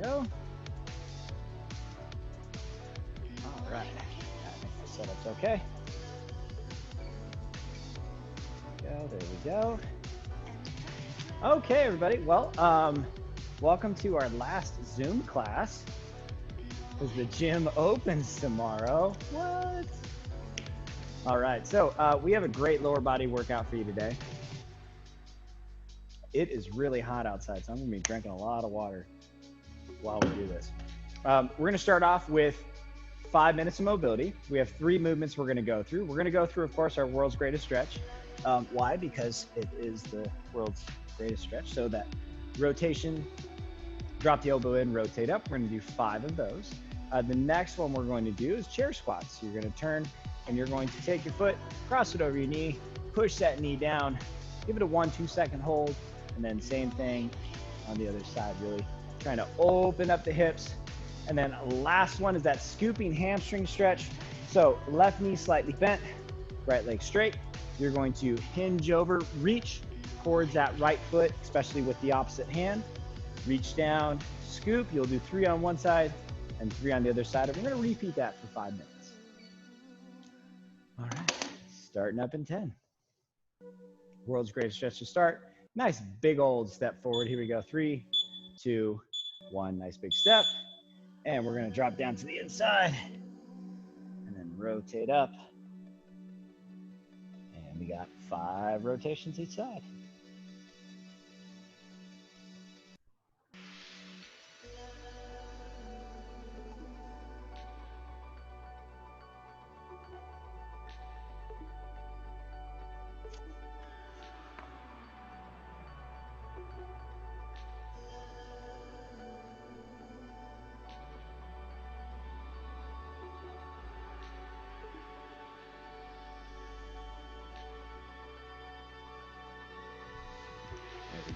go. All right. I think the setup's okay. There we go. Okay, everybody. Well, welcome to our last Zoom class because the gym opens tomorrow. What? All right. So we have a great lower body workout for you today. It is really hot outside, so I'm going to be drinking a lot of water while we do this. We're going to start off with 5 minutes of mobility. We have 3 movements we're going to go through. We're going to go through, of course, our world's greatest stretch. Why? Because it is the world's greatest stretch. So that rotation, drop the elbow in, rotate up. We're going to do 5 of those. The next one we're going to do is chair squats. So you're going to turn and you're going to take your foot, cross it over your knee, push that knee down, give it a 1-2 second hold, and then same thing on the other side, really trying to open up the hips. And then last one is that scooping hamstring stretch. So left knee slightly bent, right leg straight. You're going to hinge over, reach towards that right foot, especially with the opposite hand. Reach down, scoop. You'll do 3 on one side and 3 on the other side. And we're going to repeat that for 5 minutes. All right, starting up in 10. World's greatest stretch to start. Nice big old step forward. Here we go. 3, 2, 1. Nice big step. And we're going to drop down to the inside and then rotate up. And we got 5 rotations each side.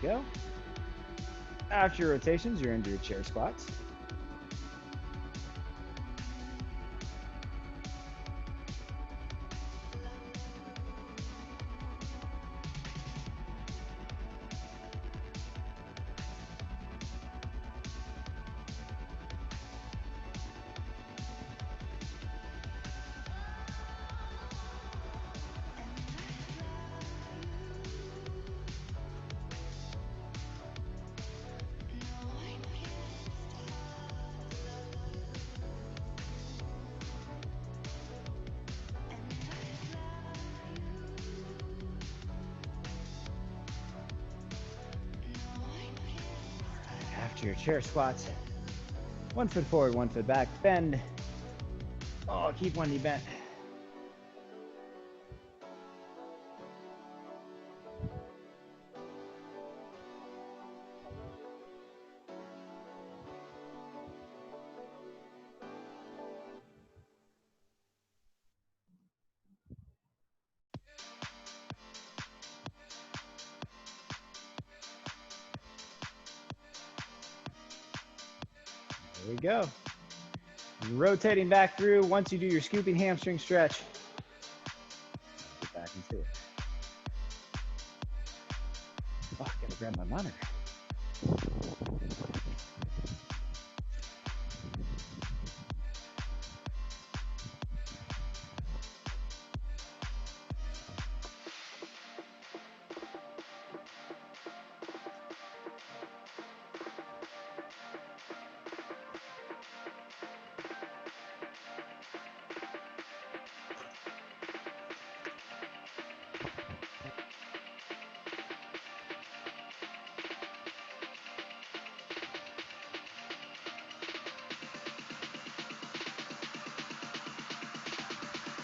There we go. After your rotations, you're into your chair squats. After your chair squats, 1 foot forward, 1 foot back, bend. Oh, keep one knee bent. There we go. Rotating back through. Once you do your scooping hamstring stretch, get back into it. Oh, I gotta grab my monitor.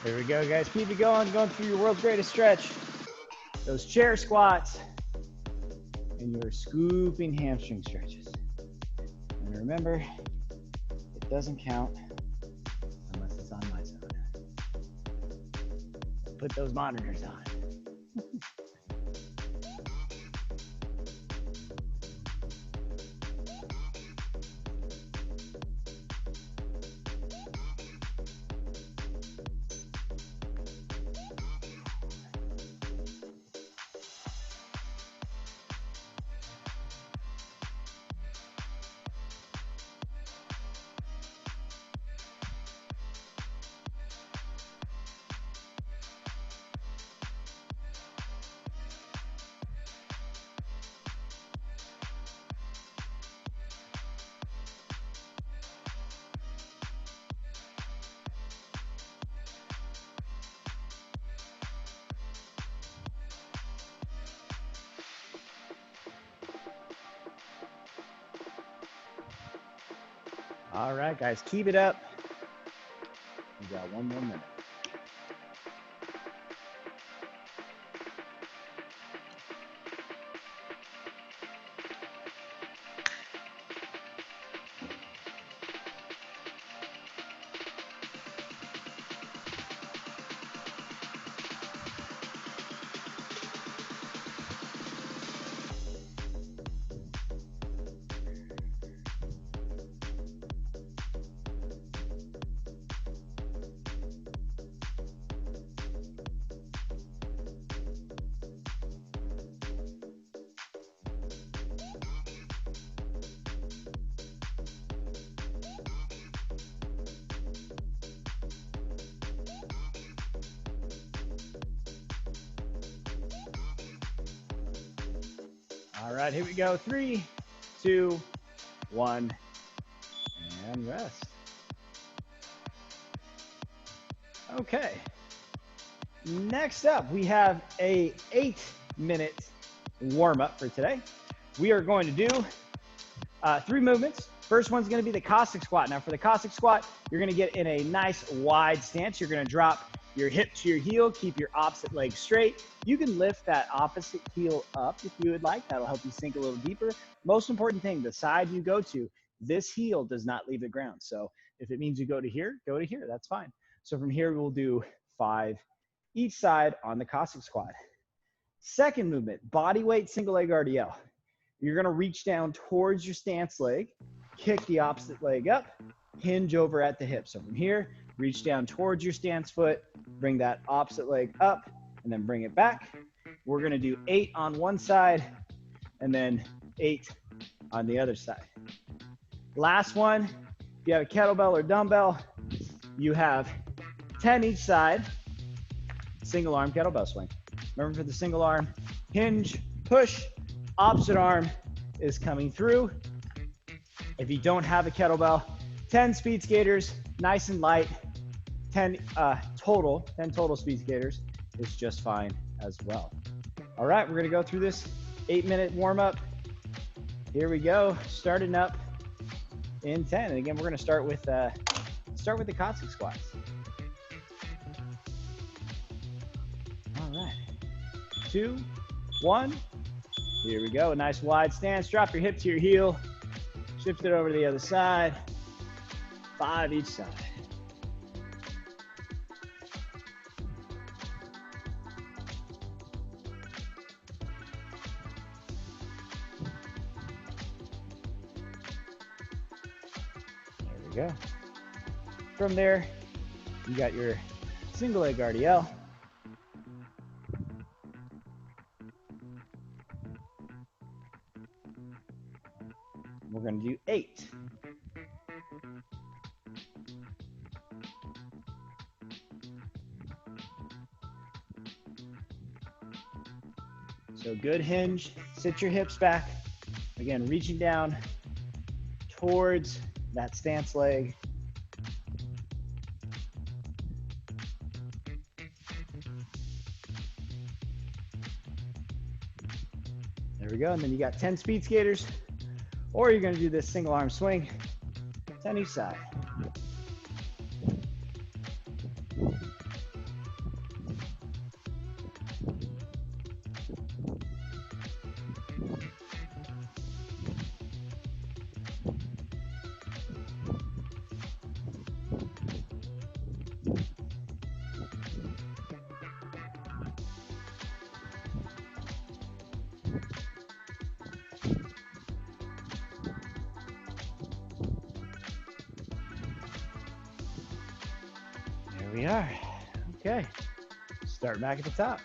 There we go, guys. Keep it going through your world's greatest stretch. Those chair squats and your scooping hamstring stretches. And remember, it doesn't count unless it's on my side. Put those monitors on. All right, guys, keep it up. We got one more minute. All right, here we go. 3, 2, 1, and rest. Okay. Next up, we have a 8-minute warm-up for today. We are going to do 3 movements. First one's going to be the Cossack squat. Now, for the Cossack squat, you're going to get in a nice wide stance. You're going to drop your hip to your heel, keep your opposite leg straight. You can lift that opposite heel up if you would like. That'll help you sink a little deeper. Most important thing, the side you go to, this heel does not leave the ground. So if it means you go to here, that's fine. So from here, we'll do 5 each side on the Cossack squat. Second movement, body weight single leg RDL. You're going to reach down towards your stance leg, kick the opposite leg up, hinge over at the hip. So from here, reach down towards your stance foot, bring that opposite leg up, and then bring it back. We're going to do 8 on one side and then 8 on the other side. Last one, if you have a kettlebell or dumbbell, you have 10 each side, single arm kettlebell swing. Remember, for the single arm, hinge, push, opposite arm is coming through. If you don't have a kettlebell, 10 speed skaters, nice and light. 10 total speed skaters is just fine as well. All right, we're gonna go through this 8-minute warm up. Here we go, starting up in 10. And again, we're gonna start with the Cossack squats. All right, 2, 1. Here we go, a nice wide stance. Drop your hip to your heel, shift it over to the other side. 5 each side. There we go. From there, you got your single leg RDL. We're going to do 8. So good hinge, sit your hips back. Again, reaching down towards that stance leg. There we go, and then you got 10 speed skaters, or you're gonna do this single arm swing, 10 each side. There we are. Okay, start back at the top.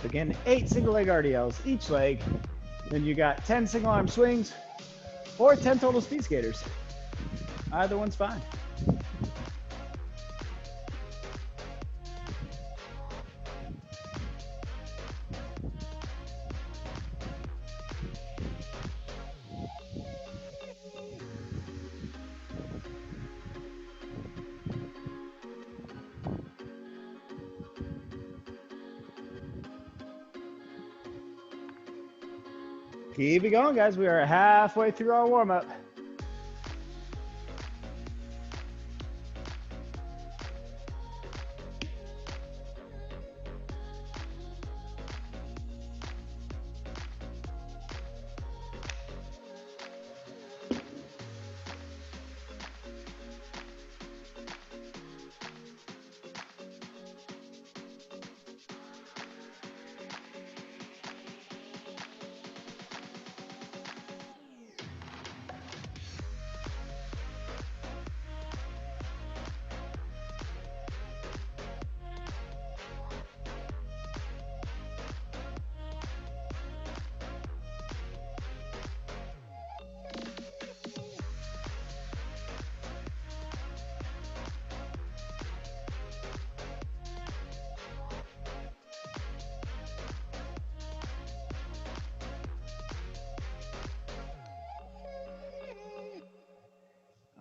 Again, 8 single leg RDLs each leg. Then you got 10 single arm swings or 10 total speed skaters. Either one's fine. Keep it going, guys. We are halfway through our warm-up.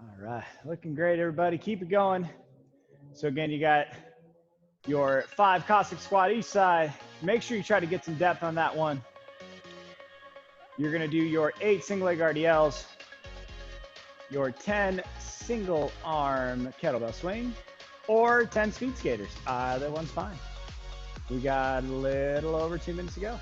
All right, looking great, everybody. Keep it going. So again, you got your 5 Cossack squat each side. Make sure you try to get some depth on that one. You're gonna do your 8 single leg RDLs, your 10 single arm kettlebell swing, or 10 speed skaters. Either one's fine. We got a little over 2 minutes to go.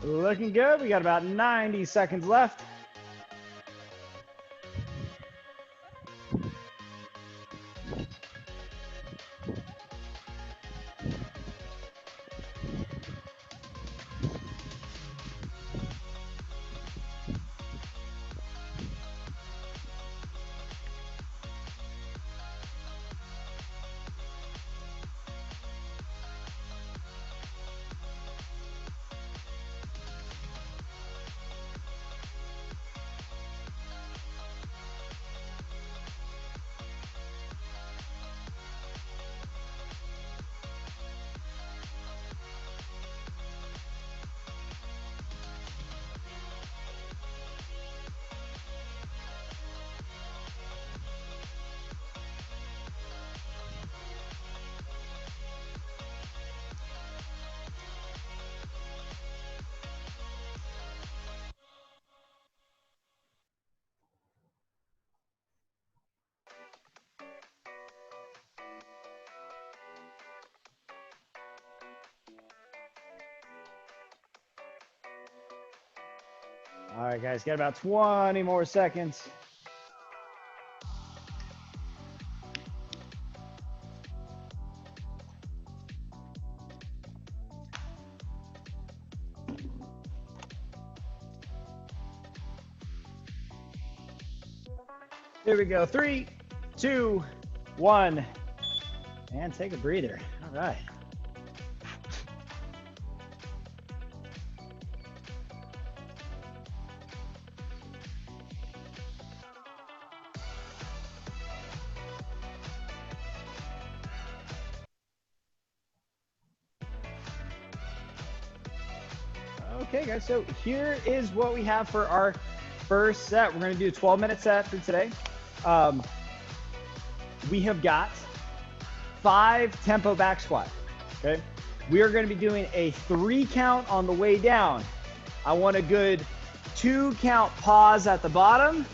Looking good. We got about 90 seconds left. All right, guys, got about 20 more seconds. Here we go. 3, 2, 1, and take a breather. All right. Okay, guys, so here is what we have for our first set. We're going to do a 12-minute set for today. We have got 5 tempo back squat, okay? We are going to be doing a 3 count on the way down. I want a good 2 count pause at the bottom,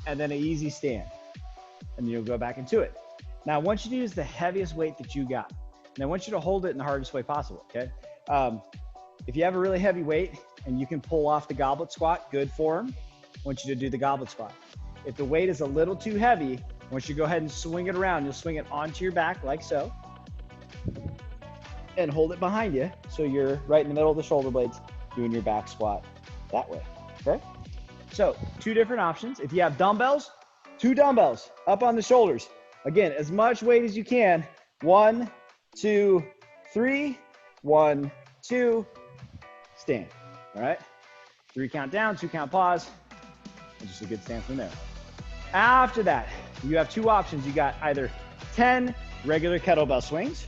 and then an easy stand. And you'll go back into it. Now, I want you to use the heaviest weight that you got. And I want you to hold it in the hardest way possible, okay? If you have a really heavy weight and you can pull off the goblet squat, good form, I want you to do the goblet squat. If the weight is a little too heavy, I want you to go ahead and swing it around. You'll swing it onto your back like so. And hold it behind you so you're right in the middle of the shoulder blades doing your back squat that way, okay? So 2 different options. If you have dumbbells, 2 dumbbells up on the shoulders. Again, as much weight as you can. 1, 2, 3, 1, 2, stand, all right? 3 count down, 2 count pause, and just a good stand from there. After that, you have 2 options. You got either 10 regular kettlebell swings,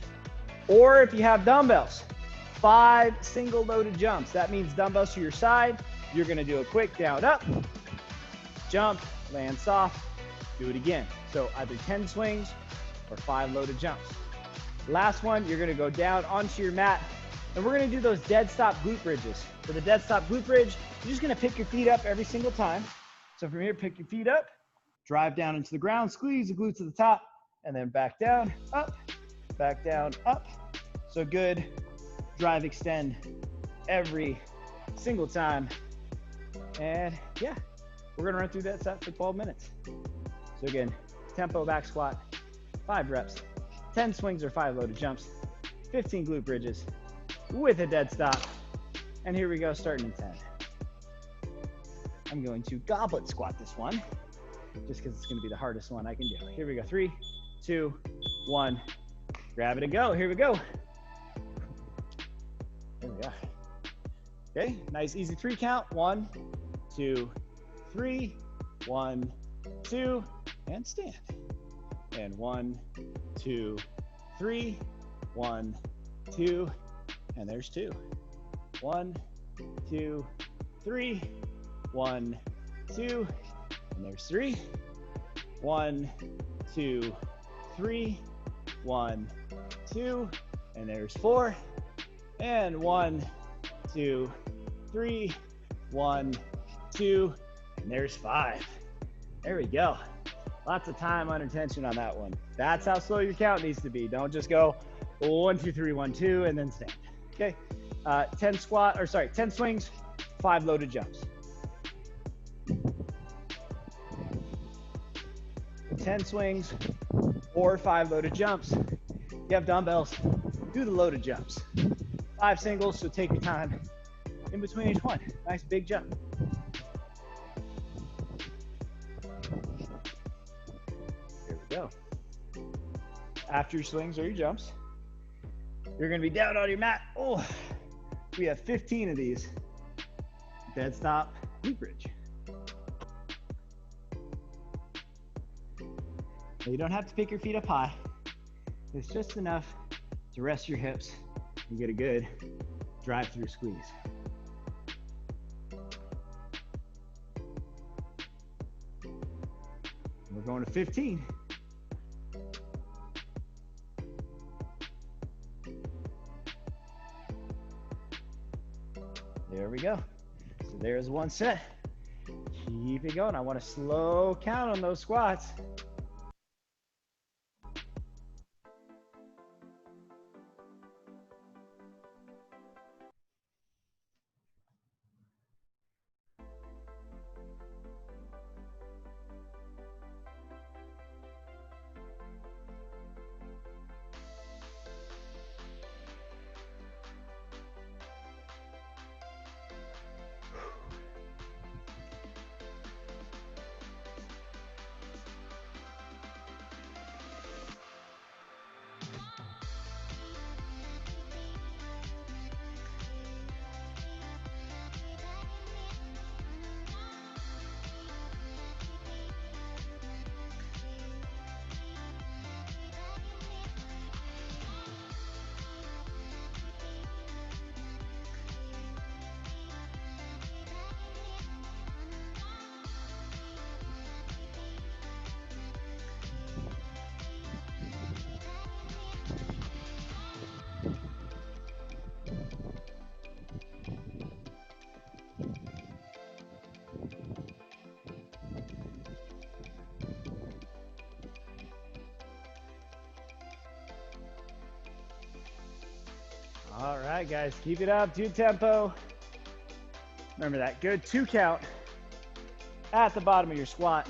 or if you have dumbbells, 5 single loaded jumps. That means dumbbells to your side. You're gonna do a quick down, up, jump, land soft, do it again. So either 10 swings or 5 loaded jumps. Last one, you're gonna go down onto your mat, and we're gonna do those dead stop glute bridges. For the dead stop glute bridge, you're just gonna pick your feet up every single time. So from here, pick your feet up, drive down into the ground, squeeze the glutes to the top, and then back down, up, up. So good drive extend every single time. And yeah, we're gonna run through that set for 12 minutes. So again, tempo back squat, 5 reps, 10 swings or 5 loaded jumps, 15 glute bridges with a dead stop. And here we go, starting in 10. I'm going to goblet squat this one, just because it's gonna be the hardest one I can do. Here we go, 3, 2, 1, grab it and go. Here we go. There we go. Okay, nice easy 3 count. 1, 2, 3, 1, 2, and stand. And 1, 2, 3, 1, 2, and there's 2. 1, 2, 3, 1, 2, and there's 3. 1, 2, 3, 1, 2, and there's 4. And 1, 2, 3, 1, 2, and there's 5. There we go. Lots of time under tension on that one. That's how slow your count needs to be. Don't just go 1, 2, 3, 1, 2, and then stand. Okay. 10 swings, 5 loaded jumps. 10 swings or 5 loaded jumps. You have dumbbells, do the loaded jumps. 5 singles, so take your time in between each one. Nice big jump. Here we go. After your swings or your jumps, you're gonna be down on your mat. Oh, we have 15 of these. Dead stop, glute bridge. Now, you don't have to pick your feet up high. It's just enough to rest your hips and get a good drive-through squeeze. We're going to 15. There we go. So there's one set. Keep it going. I want a slow count on those squats. right, guys, keep it up, do tempo. Remember that good 2 count at the bottom of your squat.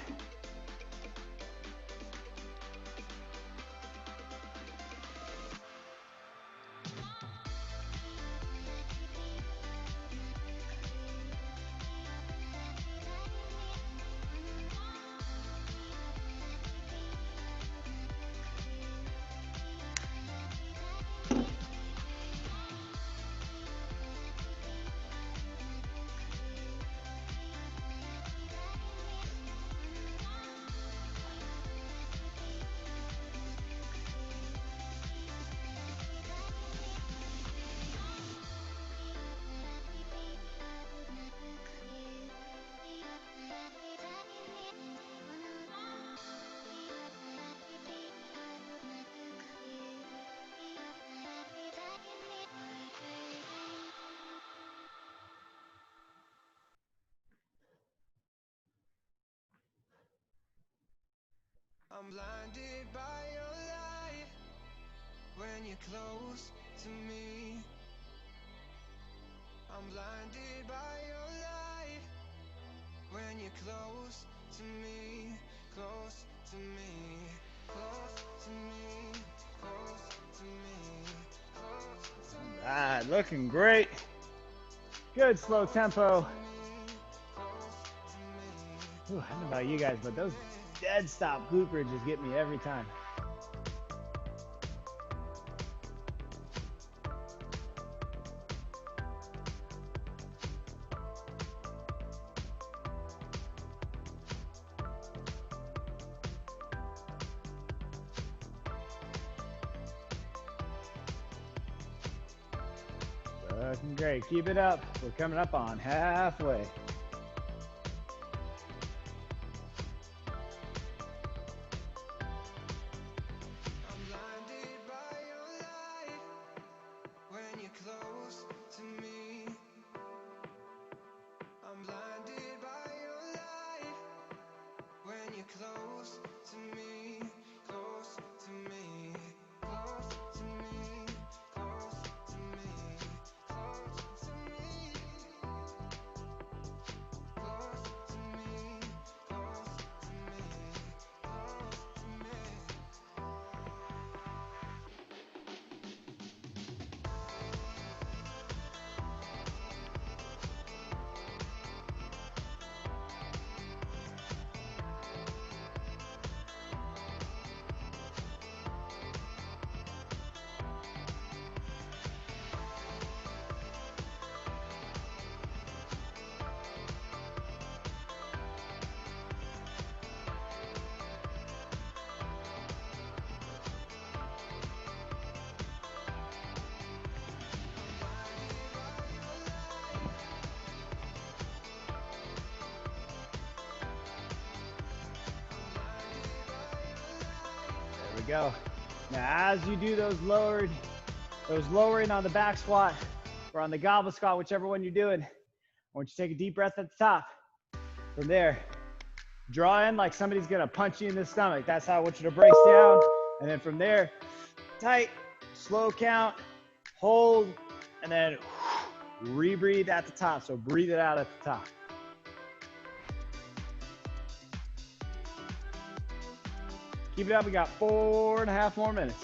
I'm blinded by your light when you're close to me. I'm blinded by your light when you're close to me, close to me, close to me, close to me, close to me. All right, looking great. Good slow tempo. Ooh, I don't know about you guys, but those dead stop glute bridges get me every time. Looking great. Keep it up. We're coming up on halfway. I'm blinded by your light when you're close to me. I'm blinded by your light when you're close to me, close to me, close to me, close to me, close to me, close to me, close to me, close to me. There we go. Now, as you do those lowering on the back squat or on the goblet squat, whichever one you're doing, I want you to take a deep breath at the top. From there, draw in like somebody's gonna punch you in the stomach. That's how I want you to brace down. And then from there, tight, slow count, hold, and then rebreathe at the top. So breathe it out at the top. Keep it up. We got 4.5 more minutes.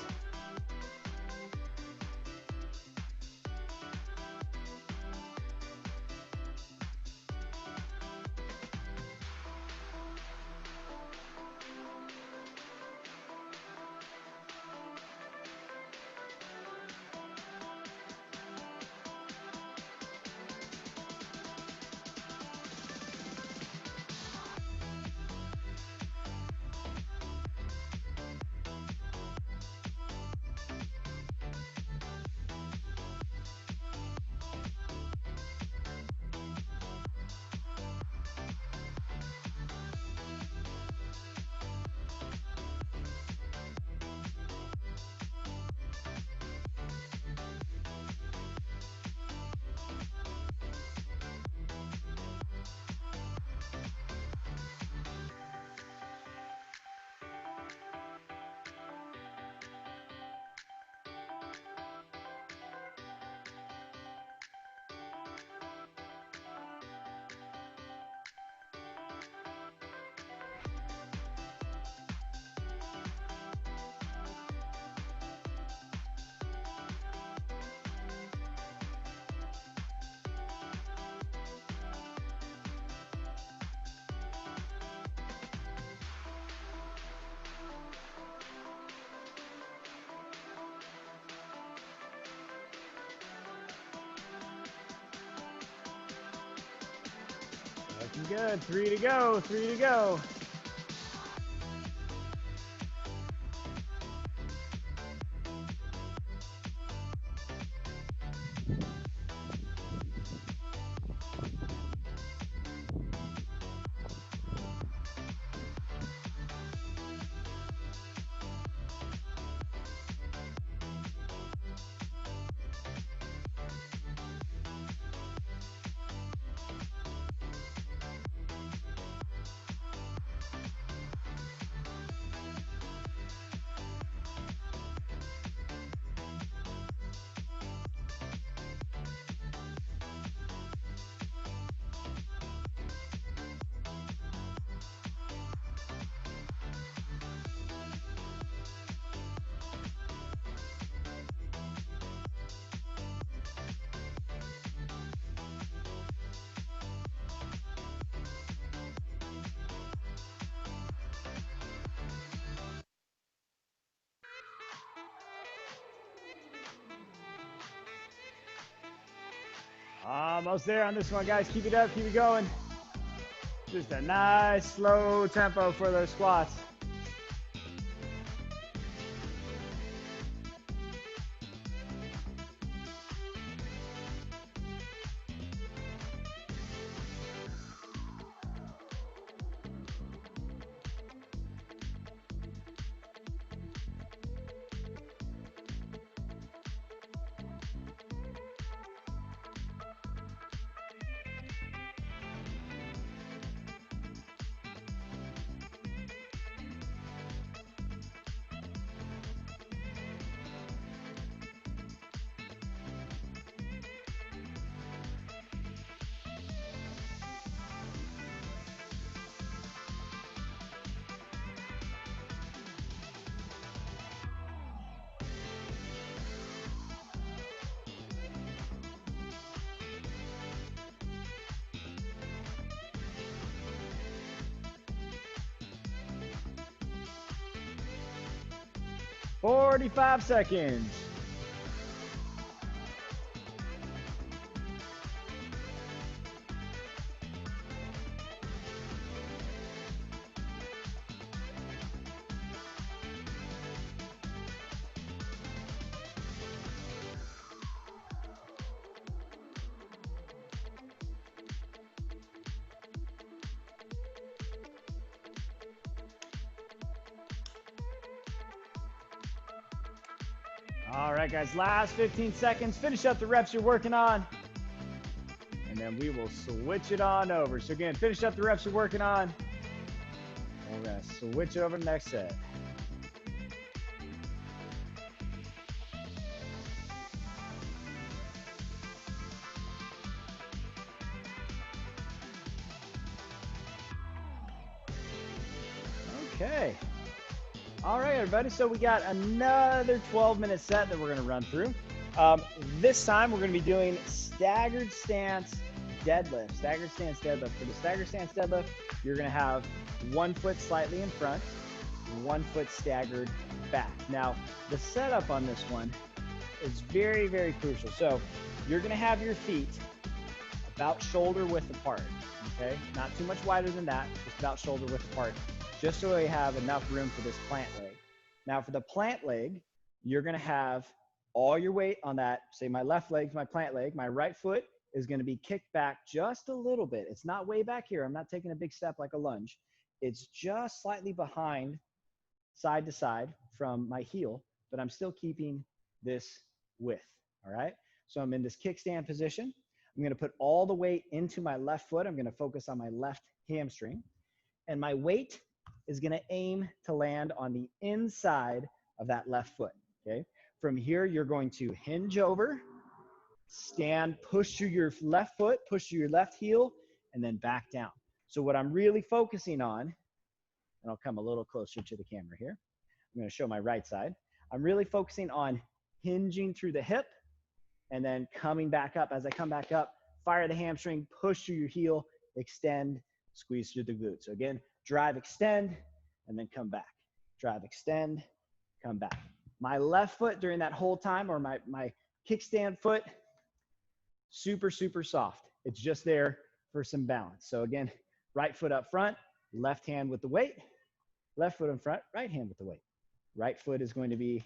Looking good. 3 to go. 3 to go. Almost there on this one, guys. Keep it up. Keep it going. Just a nice slow tempo for those squats. "45 seconds. All right, guys, last 15 seconds. Finish up the reps you're working on. And then we will switch it on over. So again, finish up the reps you're working on. And we're gonna switch over to the next set. Okay. All right, everybody. So we got another 12-minute set that we're going to run through. This time we're going to be doing staggered stance deadlift. Staggered stance deadlift. For the staggered stance deadlift, you're going to have 1 foot slightly in front, 1 foot staggered back. Now, the setup on this one is very, very crucial. So you're going to have your feet about shoulder width apart. Okay, not too much wider than that, just about shoulder width apart, just so we have enough room for this plant leg. Now for the plant leg, you're gonna have all your weight on that, say my left leg's my plant leg, my right foot is gonna be kicked back just a little bit. It's not way back here. I'm not taking a big step like a lunge. It's just slightly behind, side to side from my heel, but I'm still keeping this width, all right? So I'm in this kickstand position. I'm gonna put all the weight into my left foot. I'm gonna focus on my left hamstring. And my weight is gonna aim to land on the inside of that left foot, okay? From here, you're going to hinge over, stand, push through your left foot, push through your left heel, and then back down. So what I'm really focusing on, and I'll come a little closer to the camera here. I'm gonna show my right side. I'm really focusing on hinging through the hip and then coming back up. As I come back up, fire the hamstring, push through your heel, extend, squeeze through the glute. So again, drive, extend, and then come back. Drive, extend, come back. My left foot during that whole time, or my kickstand foot, super, super soft. It's just there for some balance. So again, right foot up front, left hand with the weight, left foot in front, right hand with the weight. Right foot is going to be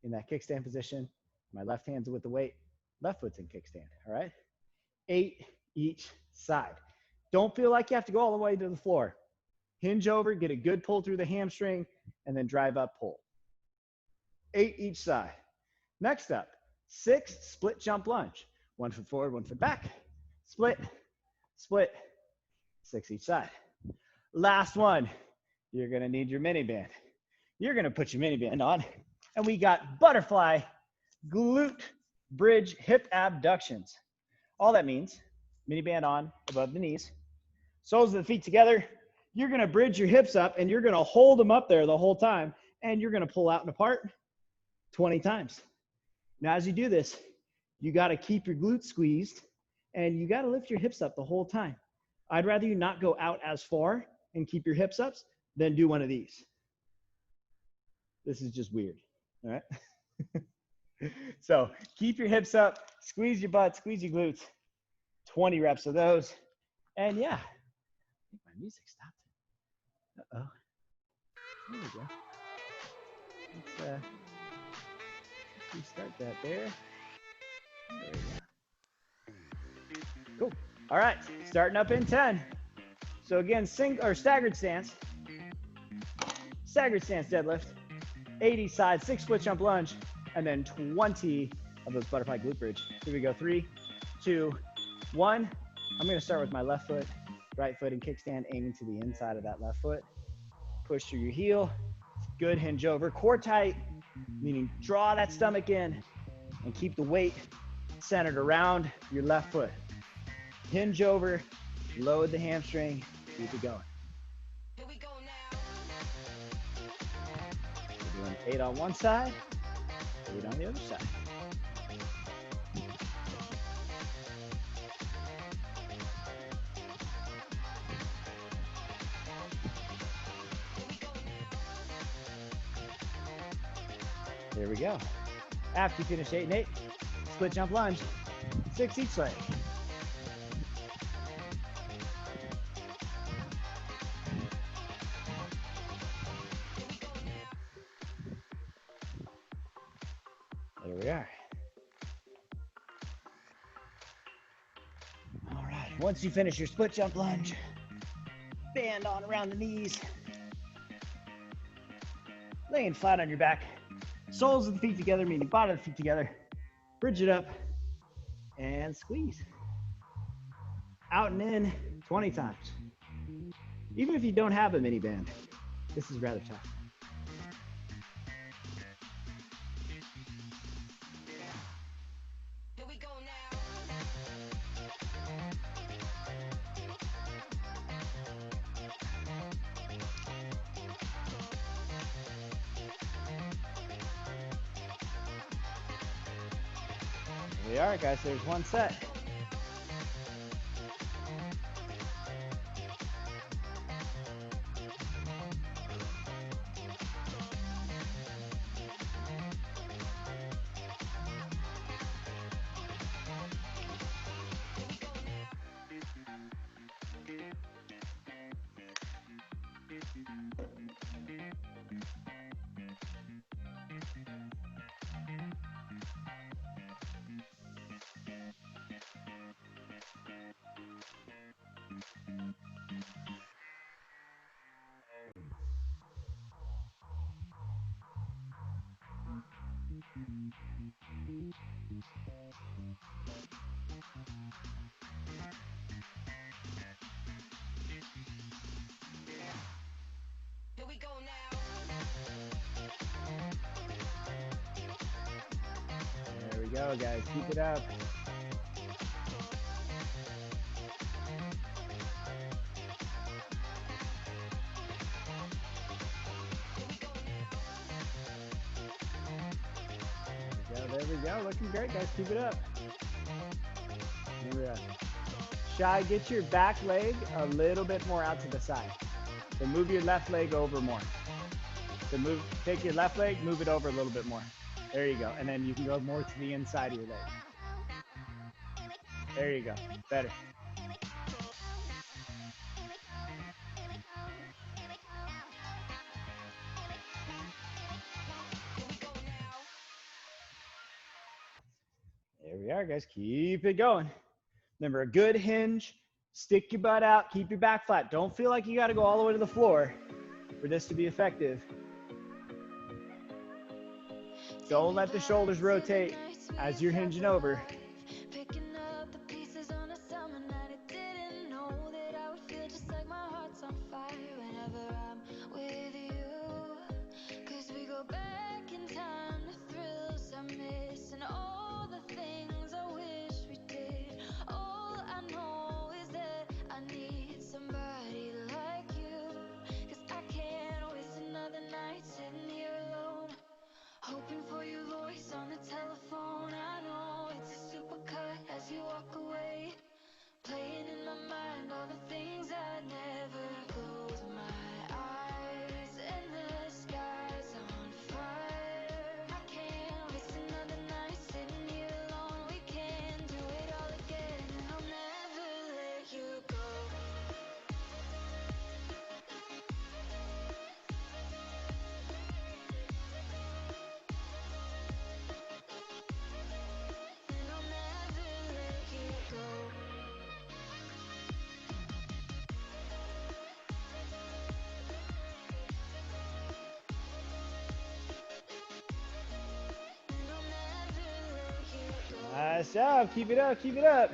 in that kickstand position. My left hand's with the weight, left foot's in kickstand, all right? 8 each side. Don't feel like you have to go all the way to the floor. Hinge over, get a good pull through the hamstring, and then drive up, pull. 8 each side. Next up, 6 split jump lunge. 1 foot forward, 1 foot back. Split, split, 6 each side. Last one, you're gonna need your mini band. You're gonna put your mini band on, and we got butterfly glute bridge hip abductions. All that means, mini band on above the knees, soles of the feet together. You're gonna bridge your hips up, and you're gonna hold them up there the whole time, and you're gonna pull out and apart 20 times. Now, as you do this, you gotta keep your glutes squeezed, and you gotta lift your hips up the whole time. I'd rather you not go out as far and keep your hips up than do one of these. This is just weird, all right? So keep your hips up, squeeze your butt, squeeze your glutes. 20 reps of those. And yeah, I think my music stopped. Uh-oh. There we go. Let's restart that there. There we go. Cool. All right, starting up in 10. So again, staggered stance. Staggered stance deadlift. 80 side, 6 split jump lunge, and then 20 of those butterfly glute bridge. Here we go, 3, 2, 1. I'm gonna start with my left foot, right foot in kickstand, aiming to the inside of that left foot. Push through your heel, good hinge over, core tight, meaning draw that stomach in and keep the weight centered around your left foot. Hinge over, load the hamstring, keep it going. Here we go now. We're doing 8 on one side, 8 on the other side. There we go. After you finish 8 and 8, split jump lunge, 6 each leg. There we are. All right, once you finish your split jump lunge, band on around the knees, laying flat on your back, soles of the feet together, meaning bottom of the feet together, bridge it up, and squeeze. Out and in 20 times. Even if you don't have a mini band, this is rather tough. Here we go now. There we are, guys. There's one set. Here we go now. There we go, guys. Keep it up. There we go. Looking great, guys. Keep it up. Here we are. Shy, get your back leg a little bit more out to the side. So move your left leg over more. So take your left leg, move it over a little bit more. There you go. And then you can go more to the inside of your leg. There you go. Better. we are, guys. Keep it going. Remember, a good hinge. Stick your butt out. Keep your back flat. Don't feel like you got to go all the way to the floor for this to be effective. Don't let the shoulders rotate as you're hinging over. Picking up the pieces on a summer night. I didn't know that I would feel just like my heart's on fire whenever I'm with you. 'Cause we go back in time to thrills I miss and all the things I wish we did. All I know is that I need somebody like you. 'Cause I can't waste another night sitting here alone, hoping for your voice on the telephone. I know it's a supercut as you walk away, playing in my mind all the things I never close my eyes and the sky's on fire. I can't waste another night sitting here alone. We can do it all again and I'll never let you go. And I'll never let you go. And I'll never let you go. Nice job. Keep it up. Keep it up.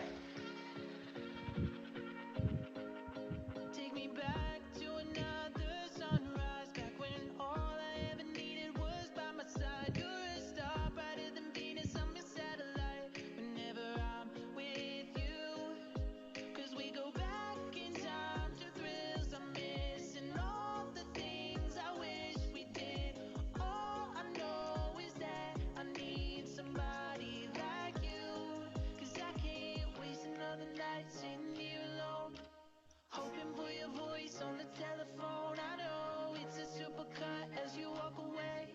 Take me back to another sunrise, back when all I ever needed was by my side. You're a star brighter than Venus, I'm your satellite whenever I'm with you. 'Cause we go back in time to thrills I miss and all the things I wish we did. All I know is that I need somebody like you. 'Cause I can't waste another night sitting here alone, hoping for your voice on the telephone. I know it's a supercut as you walk away,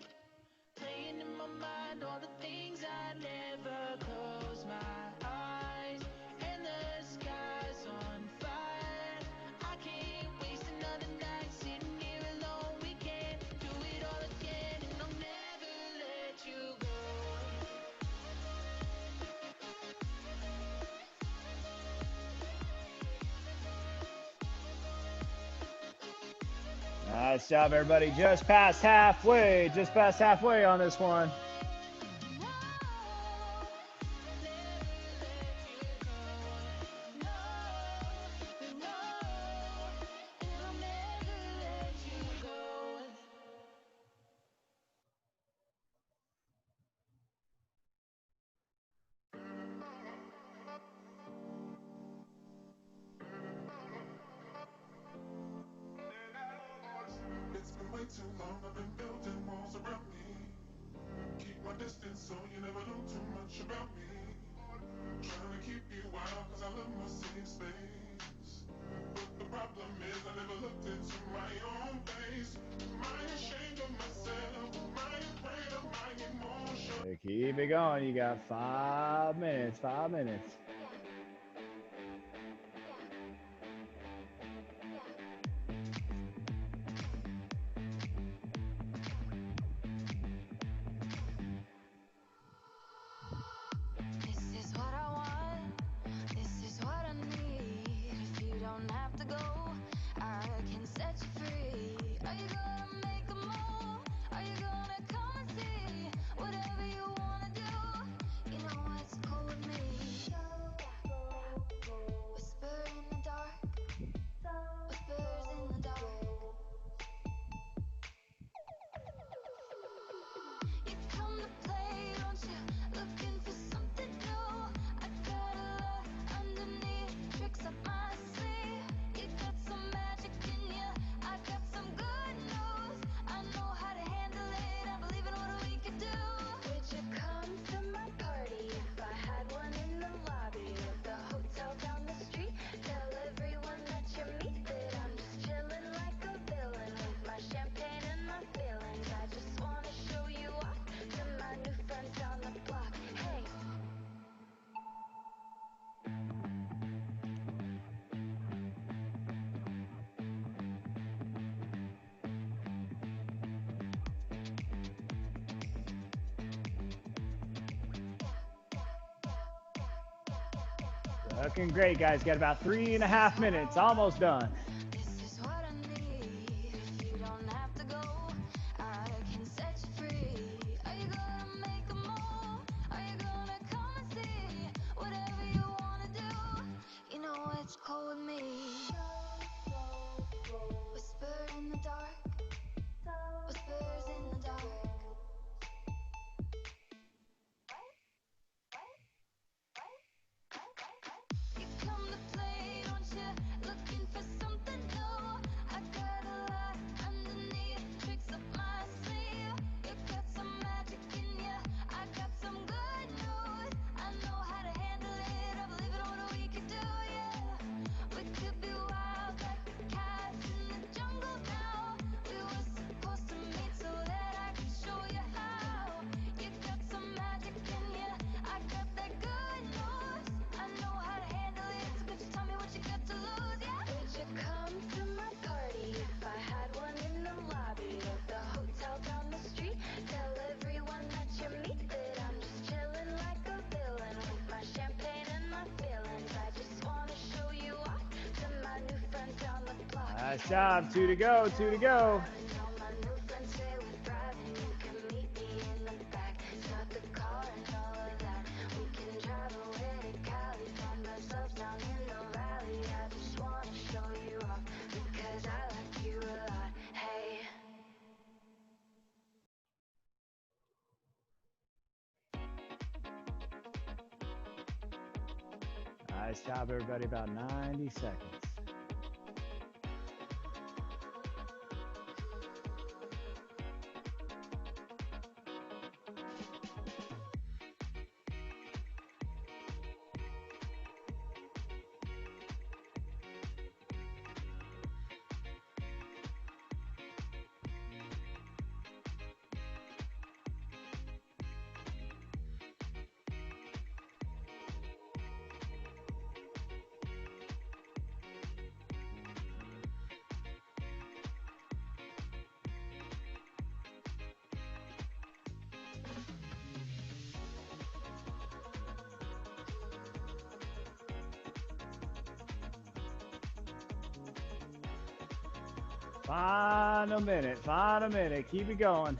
playing in my mind all the things I never close my eyes and the sky's on fire. I can't waste another night sitting here alone. We can do it all again and I'll never let you go. Nice job, everybody. Just past halfway. Just past halfway on this one. It's been way too long, I've been building walls around me. Keep my distance so you never know too much about me. Trying to keep you out cause I love my safe space. But the problem is I never looked into my own face. Am I ashamed of myself? Am I afraid of my emotions? Keep it going. You got 5 minutes. 5 minutes. This is what I want, this is what I need. If you don't have to go, I can set you free. Are you gonna make a move? Are you gonna come and see? Whatever you wanna do, you know what's cool with me. Looking great, guys. Got about 3.5 minutes. Almost done. This is what I need. If you don't have to go, I can set you free. Are you gonna make a move? Are you gonna come and see? Whatever you wanna do, you know it's cool with me. Whisper in the dark, whispers in the dark. You come to play, don't you? Looking for something new. I got a lot underneath, tricks up my sleeve. You got some magic in you. I got some good news. I know how to handle it. I believe in what we can do, yeah. We could be wild like the cats in the jungle now. We were supposed to meet so that I could show you how. You got some magic in you. I got that good news. I know how to handle it. So could you tell me what you got to lose, yeah? Would you come to my party if I had one in the lobby of the hotel down the street? Tell everyone that you meet that I'm just chilling like a villain with my champagne and my feelings. I just wanna show you off to my new friends down the block. Nice job. 2 to go. 2 to go. Tell my new friends say we're driving. You can meet me in the back. Start the car and all of that. We can drive away to Cali. Find ourselves down in the valley. I just wanna show you off because I like you a lot. Hey. Nice job, everybody. About 90 seconds. Final minute. Final minute. Keep it going.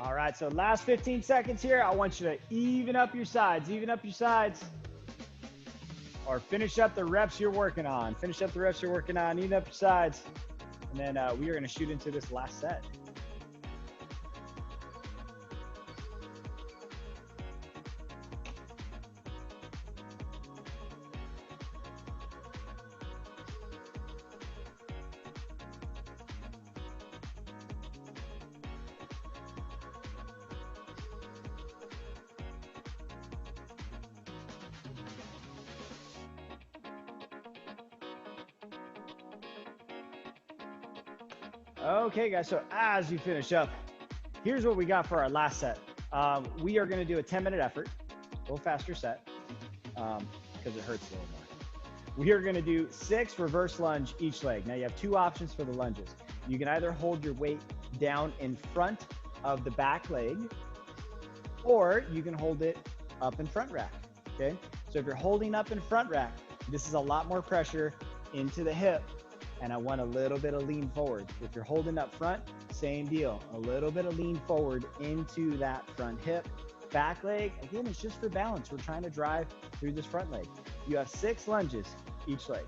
All right, so last 15 seconds here. I want you to even up your sides, or finish up the reps you're working on. Finish up the reps you're working on, even up your sides. And then we are gonna shoot into this last set. Okay, guys, so as you finish up, here's what we got for our last set. We are gonna do a 10-minute effort, a little faster set, because it hurts a little more. We are gonna do 6 reverse lunge each leg. Now you have 2 options for the lunges. You can either hold your weight down in front of the back leg, or you can hold it up in front rack, okay? So if you're holding up in front rack, this is a lot more pressure into the hip, and I want a little bit of lean forward. If you're holding up front, same deal, a little bit of lean forward into that front hip. Back leg, again, it's just for balance. We're trying to drive through this front leg. You have 6 lunges each leg.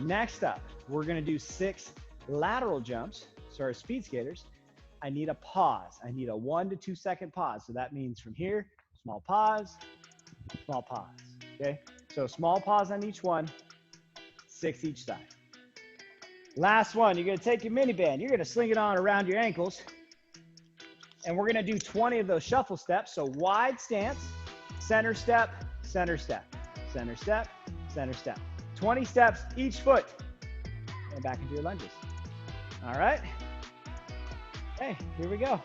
Next up, we're gonna do 6 lateral jumps. So our speed skaters, I need a pause. I need a 1 to 2 second pause. So that means from here, small pause, okay? So small pause on each one, 6 each side. Last one, you're gonna take your mini band, you're gonna sling it on around your ankles, and we're gonna do 20 of those shuffle steps. So wide stance, center step, center step, center step, center step. 20 steps each foot, and back into your lunges. All right. Okay, here we go.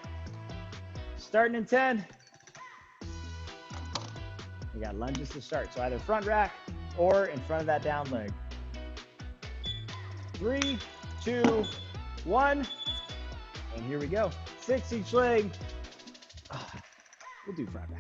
Starting in 10. We got lunges to start. So either front rack or in front of that down leg. 3, 2, 1. And here we go. 6 each leg. We'll do front rack.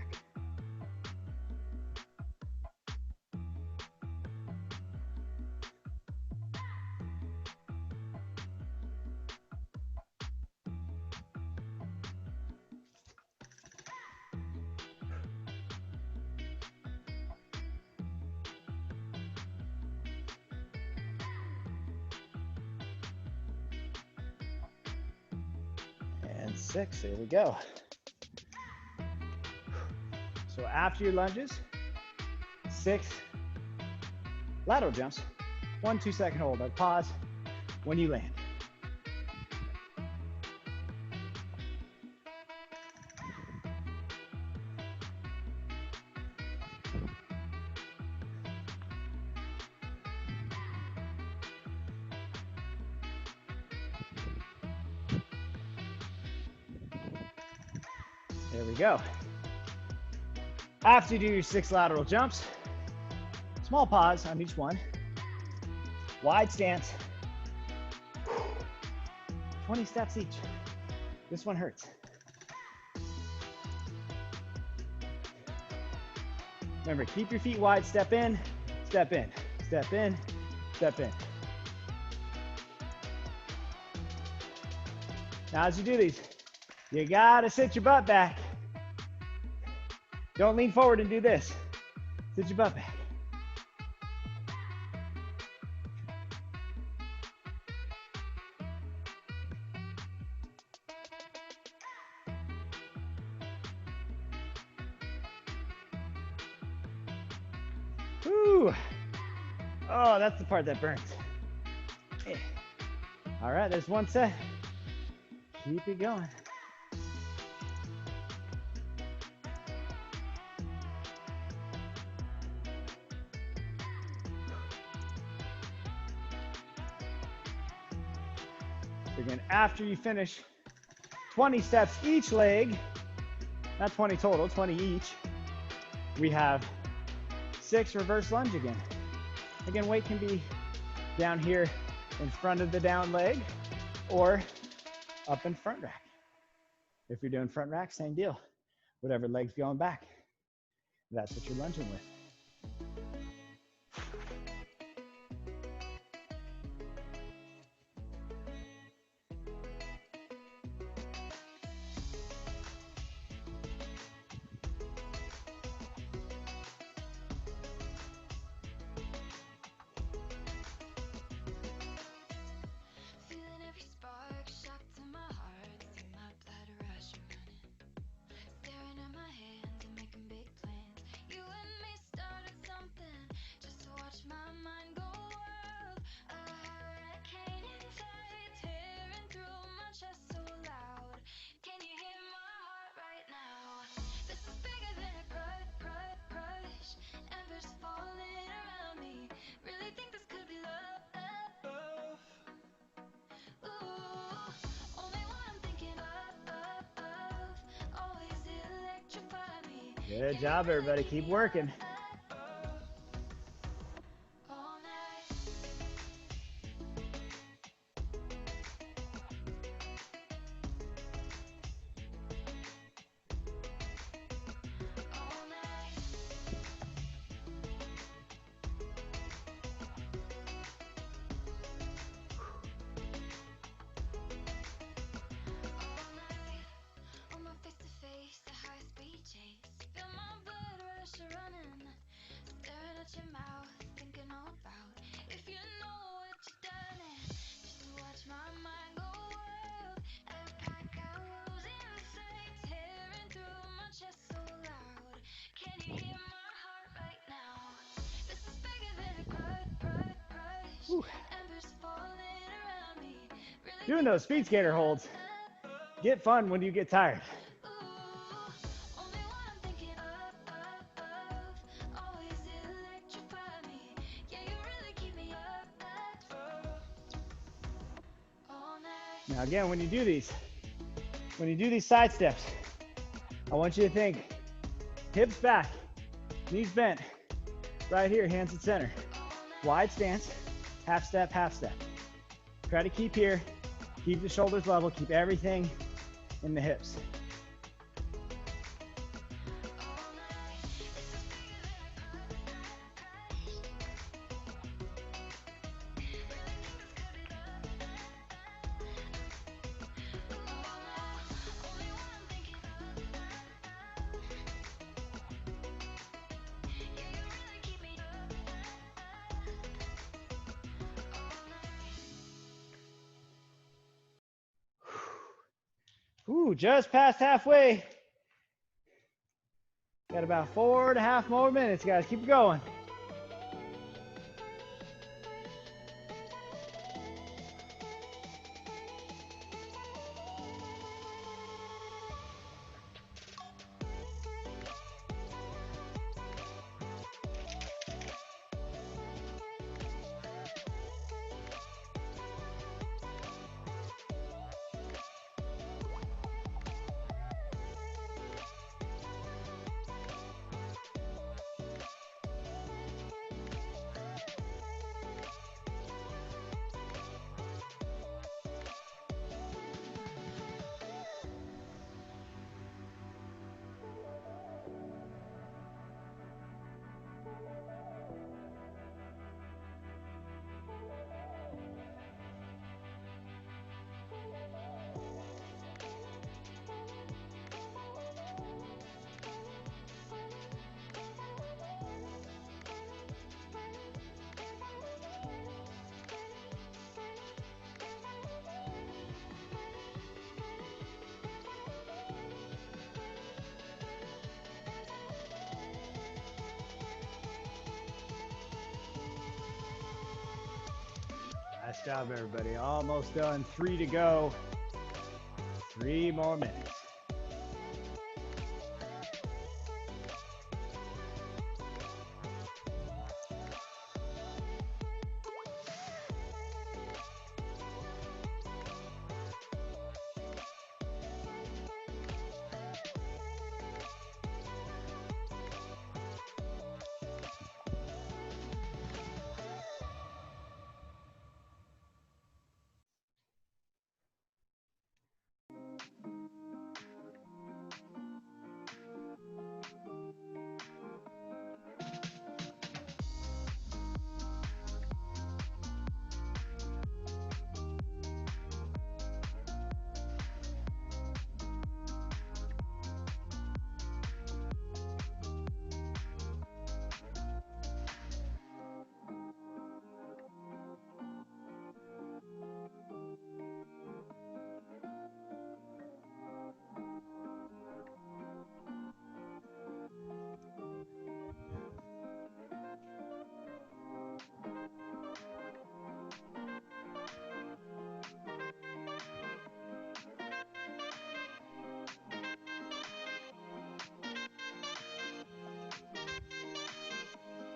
And 6, there we go. So after your lunges, 6 lateral jumps, 1 2-second hold. I'll pause when you land. There we go. After you do your 6 lateral jumps, small pause on each one. Wide stance. 20 steps each. This one hurts. Remember, keep your feet wide, step in, step in, step in, step in. Now as you do these, you gotta sit your butt back. Don't lean forward and do this. Sit your butt back. Whew. Oh, that's the part that burns. Yeah. All right, there's one set. Keep it going. Again, after you finish 20 steps each leg, not 20 total, 20 each, we have 6 reverse lunge again. Again, weight can be down here in front of the down leg or up in front rack. If you're doing front rack, same deal. Whatever leg's going back, that's what you're lunging with. Feeling every spark, shock to my heart, see my blood rush running. Staring at my hands and making big plans. You and me started something just to watch my mind go wild. A hurricane inside, tearing through my chest so loud. Can you hear my heart right now? This is bigger than a crush. Embers falling around me. Really think this could be love. Ooh, only one I'm thinking of. Always electrify me. Good job, everybody. Keep working. All night. All night. All night. On my face to face, a high speed chase. Feel my blood rush running. Doing those speed skater holds get fun when you get tired. Now again, when you do these side steps, I want you to think hips back, knees bent, right here, hands at center. Wide stance, half step, half step. Try to keep here, keep the shoulders level, keep everything in the hips. Ooh, just past halfway. Got about 4.5 more minutes, guys. Keep going. Nice job, everybody. Almost done. 3 to go. 3 more minutes.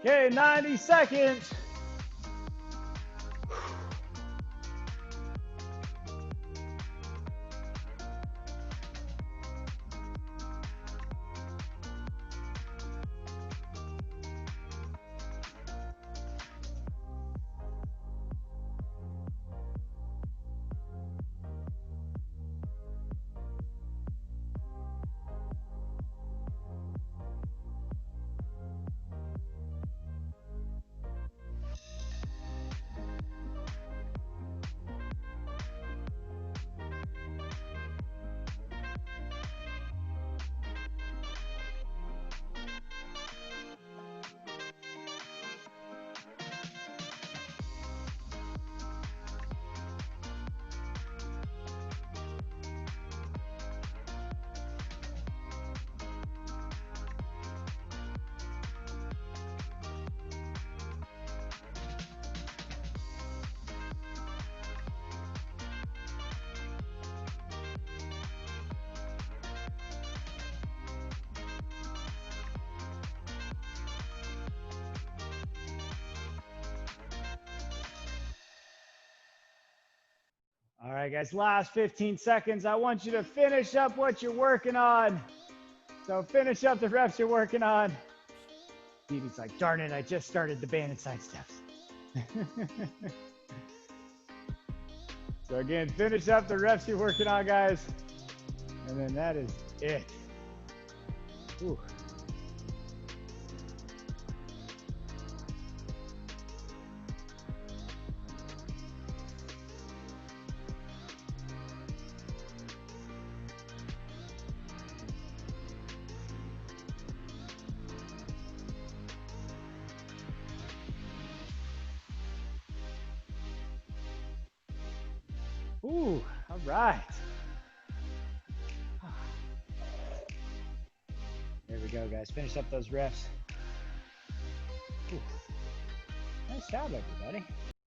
Okay, 90 seconds. right, guys, last 15 seconds. I want you to finish up what you're working on. So finish up the reps you're working on. Phoebe's like, darn it, I just started the banded side steps. So again, finish up the reps you're working on, guys. And then that is it. Ooh. Ooh, all right. There we go, guys. Finish up those reps. Ooh. Nice job, everybody.